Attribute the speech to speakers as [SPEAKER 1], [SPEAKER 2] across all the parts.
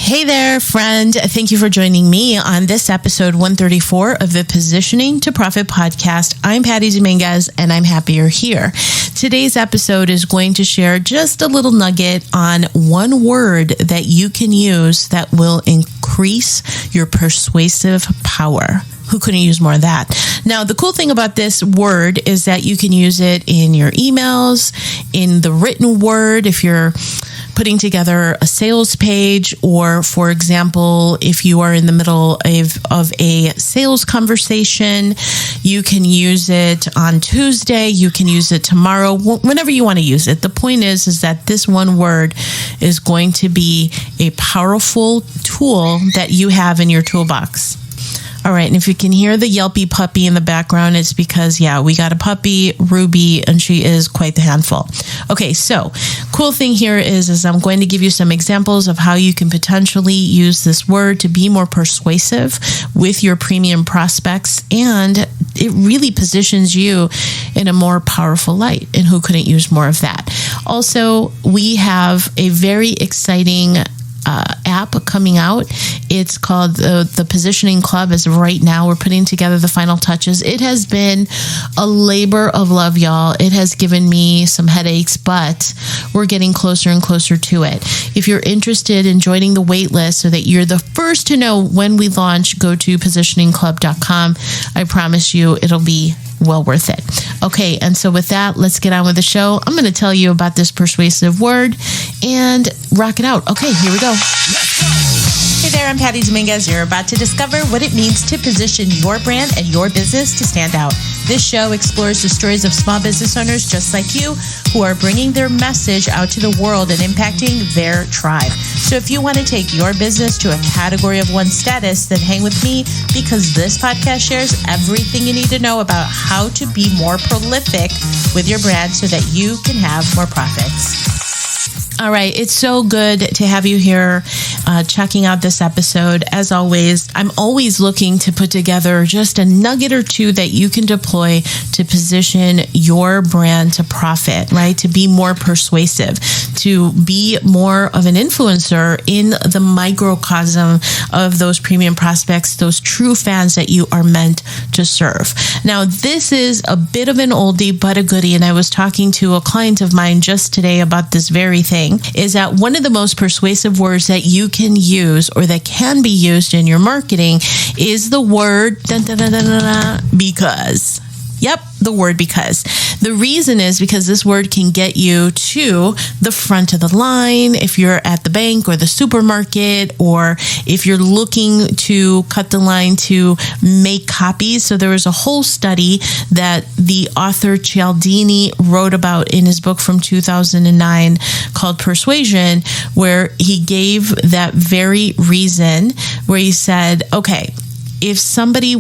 [SPEAKER 1] Hey there, friend. Thank you for joining me on this episode 134 of the Positioning to Profit podcast. I'm Patty Dominguez, and I'm happy you're here. Today's episode is going to share just a little nugget on one word that you can use that will increase your persuasive power. Who couldn't use more of that? Now, the cool thing about this word is that you can use it in your emails, in the written word, if you're putting together a sales page, or for example, if you are in the middle of a sales conversation, you can use it on Tuesday, you can use it tomorrow, whenever you want to use it. The point is that this one word is going to be a powerful tool that you have in your toolbox. All right, and if you can hear the yelpy puppy in the background, it's because, we got a puppy, Ruby, and she is quite the handful. Okay, so cool thing here is I'm going to give you some examples of how you can potentially use this word to be more persuasive with your premium prospects, and it really positions you in a more powerful light, and who couldn't use more of that? Also, we have a very exciting app coming out. It's called the Positioning Club. As of right now, we're putting together the final touches. It has been a labor of love, y'all. It has given me some headaches, but we're getting closer and closer to it. If you're interested in joining the waitlist so that you're the first to know when we launch, go to positioningclub.com. I promise you it'll be well worth it. Okay, and so with that, let's get on with the show. I'm going to tell you about this persuasive word and rock it out. Okay, here we go. Hey there, I'm Patty Dominguez. You're about to discover what it means to position your brand and your business to stand out. This show explores the stories of small business owners just like you who are bringing their message out to the world and impacting their tribe. So if you want to take your business to a category of one status, then hang with me, because this podcast shares everything you need to know about how to be more prolific with your brand so that you can have more profits. All right, it's so good to have you here checking out this episode. As always, I'm always looking to put together just a nugget or two that you can deploy to position your brand to profit, right? To be more persuasive, to be more of an influencer in the microcosm of those premium prospects, those true fans that you are meant to serve. Now, this is a bit of an oldie, but a goodie. And I was talking to a client of mine just today about this very thing. Is that one of the most persuasive words that you can use, or that can be used in your marketing, is the word because. Yep, the word because. The reason is because this word can get you to the front of the line if you're at the bank or the supermarket, or if you're looking to cut the line to make copies. So there was a whole study that the author Cialdini wrote about in his book from 2009 called Persuasion, where he gave that very reason, where he said, okay, if somebody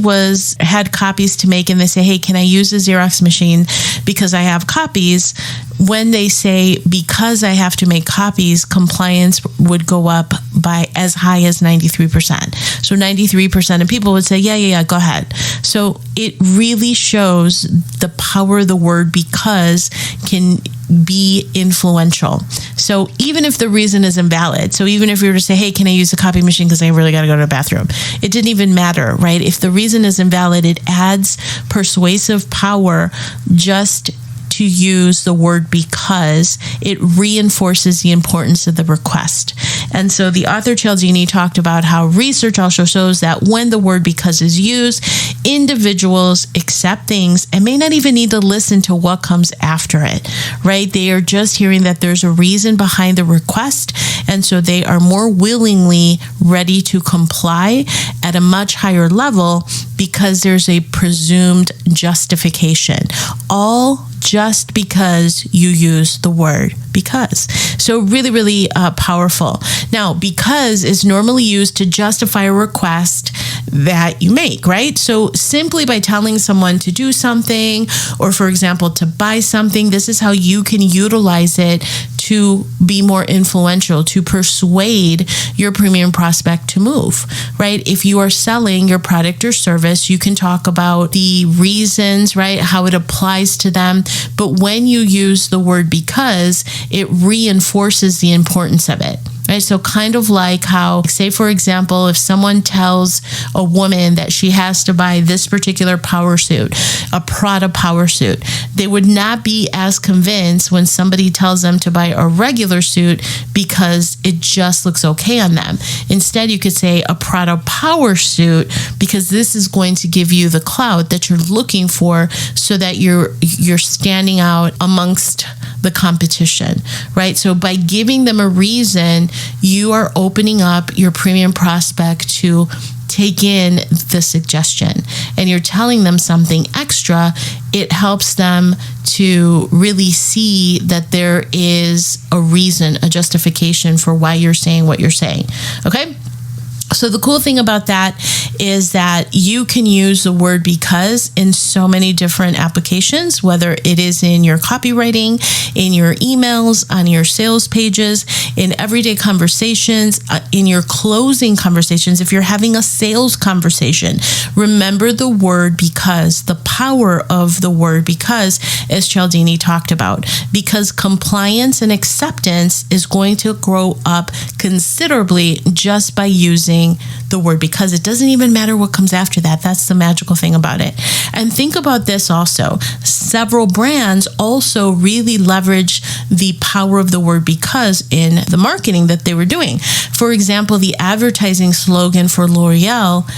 [SPEAKER 1] had copies to make and they say, hey, can I use a Xerox machine because I have copies? When they say, because I have to make copies, compliance would go up by as high as 93%. So 93% of people would say, yeah, go ahead. So it really shows the power of the word because can be influential. So even if the reason is invalid, so even if you were to say, hey, can I use a copy machine because I really got to go to the bathroom? It didn't even matter, right? If the reason is invalid, it adds persuasive power just to use the word because. It reinforces the importance of the request. And so the author Cialdini talked about how research also shows that when the word because is used, individuals accept things and may not even need to listen to what comes after it, right? They are just hearing that there's a reason behind the request, and so they are more willingly ready to comply at a much higher level because there's a presumed justification. All just because you use the word because. So really, really powerful. Now, because is normally used to justify a request that you make, right? So simply by telling someone to do something, or for example, to buy something, this is how you can utilize it to be more influential, to persuade your premium prospect to move, right? If you are selling your product or service, you can talk about the reasons, right? How it applies to them. But when you use the word because, it reinforces the importance of it. right? So kind of like how, say, for example, if someone tells a woman that she has to buy this particular power suit, a Prada power suit, they would not be as convinced when somebody tells them to buy a regular suit because it just looks okay on them. Instead, you could say a Prada power suit because this is going to give you the clout that you're looking for so that you're standing out amongst the competition, right? So by giving them a reason, you are opening up your premium prospect to take in the suggestion, and you're telling them something extra. It helps them to really see that there is a reason, a justification for why you're saying what you're saying. Okay? So the cool thing about that is that you can use the word because in so many different applications, whether it is in your copywriting, in your emails, on your sales pages, in everyday conversations, in your closing conversations. If you're having a sales conversation, remember the word because, the power of the word because, as Cialdini talked about, because compliance and acceptance is going to grow up considerably just by using the word because. It doesn't even matter what comes after that. That's the magical thing about it. And think about this also. Several brands also really leverage the power of the word because in the marketing that they were doing. For example, the advertising slogan for L'Oreal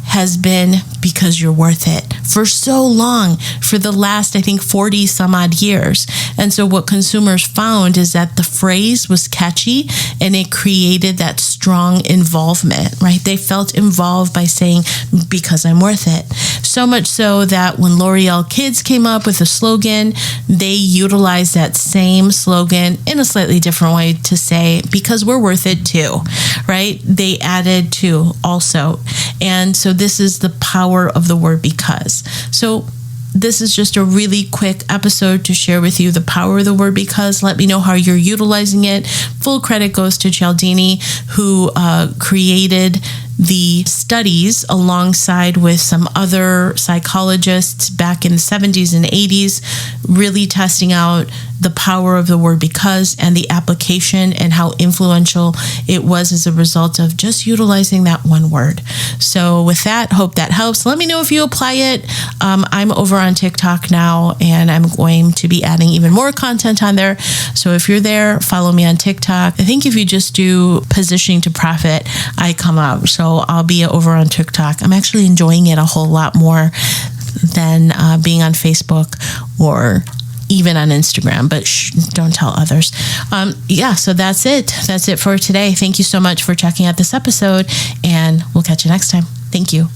[SPEAKER 1] has been because you're worth it for so long, for the last, I think, 40 some odd years. And so what consumers found is that the phrase was catchy and it created that strong involvement, right? They felt involved by saying, because I'm worth it. So much so that when L'Oreal Kids came up with a slogan, they utilized that same slogan in a slightly different way to say, because we're worth it too, right? They added to also. And so this is the power of the word because. So this is just a really quick episode to share with you the power of the word because. Let me know how you're utilizing it. Full credit goes to Cialdini, who created the studies alongside with some other psychologists back in the 70s and 80s, really testing out the power of the word because and the application and how influential it was as a result of just utilizing that one word. So with that, hope that helps. Let me know if you apply it. I'm over on TikTok now, and I'm going to be adding even more content on there. So if you're there, follow me on TikTok. I think if you just do positioning to profit, I come up. So I'll be over on TikTok. I'm actually enjoying it a whole lot more than being on Facebook or even on Instagram, but don't tell others. So that's it. That's it for today. Thank you so much for checking out this episode, and we'll catch you next time. Thank you.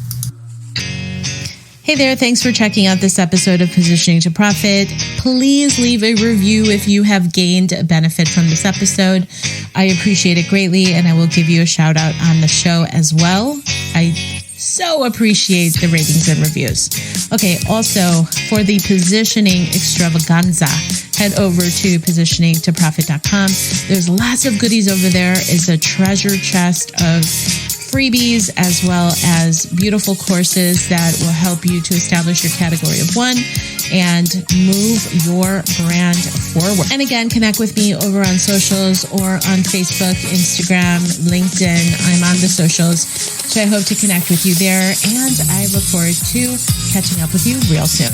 [SPEAKER 1] Hey there, thanks for checking out this episode of Positioning to Profit. Please leave a review if you have gained a benefit from this episode. I appreciate it greatly, and I will give you a shout out on the show as well. I so appreciate the ratings and reviews. Okay, also for the positioning extravaganza, head over to positioningtoprofit.com. There's lots of goodies over there. It's a treasure chest of freebies as well as beautiful courses that will help you to establish your category of one and move your brand forward. And again, connect with me over on socials or on Facebook, Instagram, LinkedIn. I'm on the socials, so I hope to connect with you there, and I look forward to catching up with you real soon.